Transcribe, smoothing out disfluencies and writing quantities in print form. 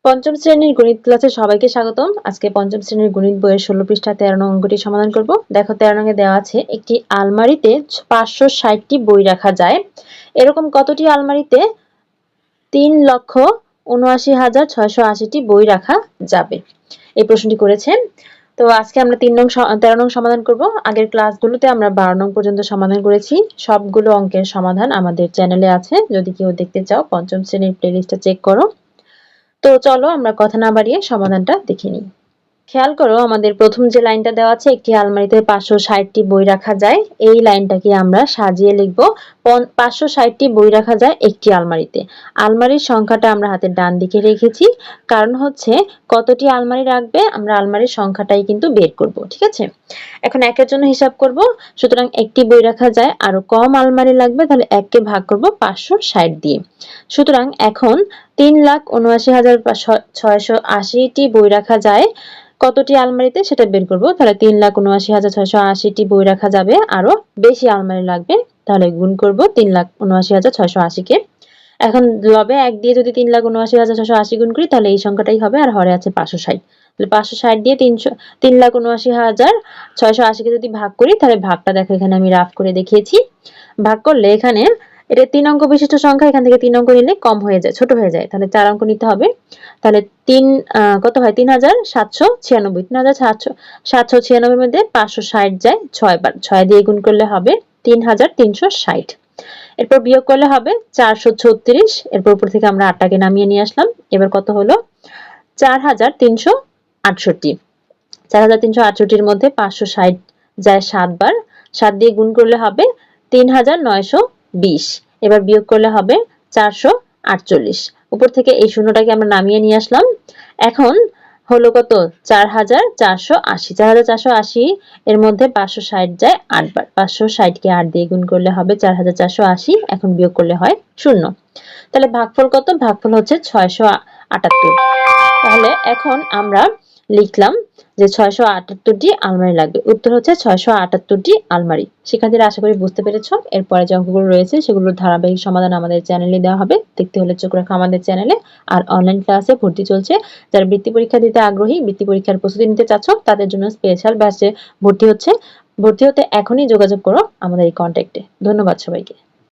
পঞ্চম শ্রেণীর গণিত ক্লাসে সবাইকে স্বাগতম। আজকে পঞ্চম শ্রেণীর গণিত বইয়ের 16 পৃষ্ঠা 13 নং অঙ্কটি সমাধান করব। দেখো 13 নং এ দেওয়া আছে একটি আলমারিতে 560টি বই রাখা যায়। এরকম কতটি আলমারিতে 3,79,680টি বই রাখা যাবে? এই প্রশ্নটি করেছেন। তো আজকে আমরা 13 নং সমাধান করব। আগের ক্লাসগুলোতে আমরা 12 নং পর্যন্ত সমাধান করেছি। সবগুলো অঙ্কের সমাধান আমাদের চ্যানেলে আছে। যদি কেউ দেখতে চাও পঞ্চম শ্রেণীর প্লেলিস্টটা চেক করো। তো চলো আমরা কথা না বাড়িয়ে সমাধানটা দেখে নিই। খেয়াল করো আমাদের প্রথম যে লাইনটা দেওয়া আছে একটি আলমারিতে 560টি বই রাখা যায়। এই লাইনটাকে আমরা সাজিয়ে লিখব 560টি বই রাখা যায় একটি আলমারিতে। আলমারির সংখ্যাটা আমরা হাতের ডান দিকে রেখেছি, কারণ হচ্ছে কতটি আলমারি রাখবে আমরা আলমারির সংখ্যাটাই কিন্তু বের করব। ঠিক আছে, এখন একের জন্য হিসাব করব। সুতরাং একটি বই রাখা যায়, আরো কম আলমারি লাগবে, তাহলে 1কে ভাগ করব 560 দিয়ে। সুতরাং এখন 3,79,680টি বই রাখা যায় কতটি আলমারিতে সেটা বের করব। তাহলে 3,79,680টি বই রাখা যাবে, আরো বেশি আলমারি লাগবে, তাহলে গুণ করব 3,79,680 কে। এখন লবে 1 দিয়ে যদি 3,79,680 গুণ করি তাহলে এই সংখ্যাটাই হবে, আর হরে আছে 560। তাহলে 560 দিয়ে 3,79,680 কে যদি ভাগ করি তাহলে ভাগটা দেখো এখানে আমি রাফ করে দেখিয়েছি। ভাগ করলে এখানে এটা 3 অঙ্ক বিশিষ্ট সংখ্যা, এখান থেকে 3 অঙ্ক নিলে কম হয়ে যায়, ছোট হয়ে যায়, তাহলে 4 অঙ্ক নিতে হবে। তাহলে কত হয় 3,796। 3,796 এর মধ্যে 560 যায় 6 বার, 6 দিয়ে গুণ করলে হবে 3,360। এরপর বিয়োগ করলে হবে 436। এরপর উপর থেকে আমরা 8টাকে নামিয়ে নিয়ে আসলাম। এবার কত হলো 4,368। 4,368 এর মধ্যে 560 যায় 7 বার, 7 দিয়ে গুণ করলে হবে 3,920। এবার বিয়োগ করলে হবে 448। উপর থেকে এই শূন্যটাকে আমরা নামিয়ে নিয়ে আসলাম। এখন হলো কত 4,480। 4,480 এর মধ্যে 560 যায় 8 বার, 560 কে 8 দিয়ে গুণ করলে হবে 4,480। এখন বিয়োগ করলে হয় 0। তাহলে ভাগফল কত? ভাগফল হচ্ছে 678। তাহলে এখন আমরা লিখলাম যে 678টি আলমারি লাগবে। উত্তর হচ্ছে 678টি আলমারি। শিক্ষার্থীরা আশা করি বুঝতে পেরেছো। এরপরে যে অঙ্কগুলো রয়েছে সেগুলোর ধারাবাহিক সমাধান আমাদের চ্যানেলে দেওয়া হবে, দেখতে হলে চোখ রাখো আমাদের চ্যানেলে। আর অনলাইন ক্লাসে ভর্তি চলছে। যারা বৃত্তি পরীক্ষা দিতে আগ্রহী, বৃত্তি পরীক্ষার প্রস্তুতি নিতে চাচ্ছ, তাদের জন্য স্পেশাল ব্যাচে ভর্তি হতে এখনই যোগাযোগ করো আমাদের এই কন্ট্যাক্টে। ধন্যবাদ সবাইকে।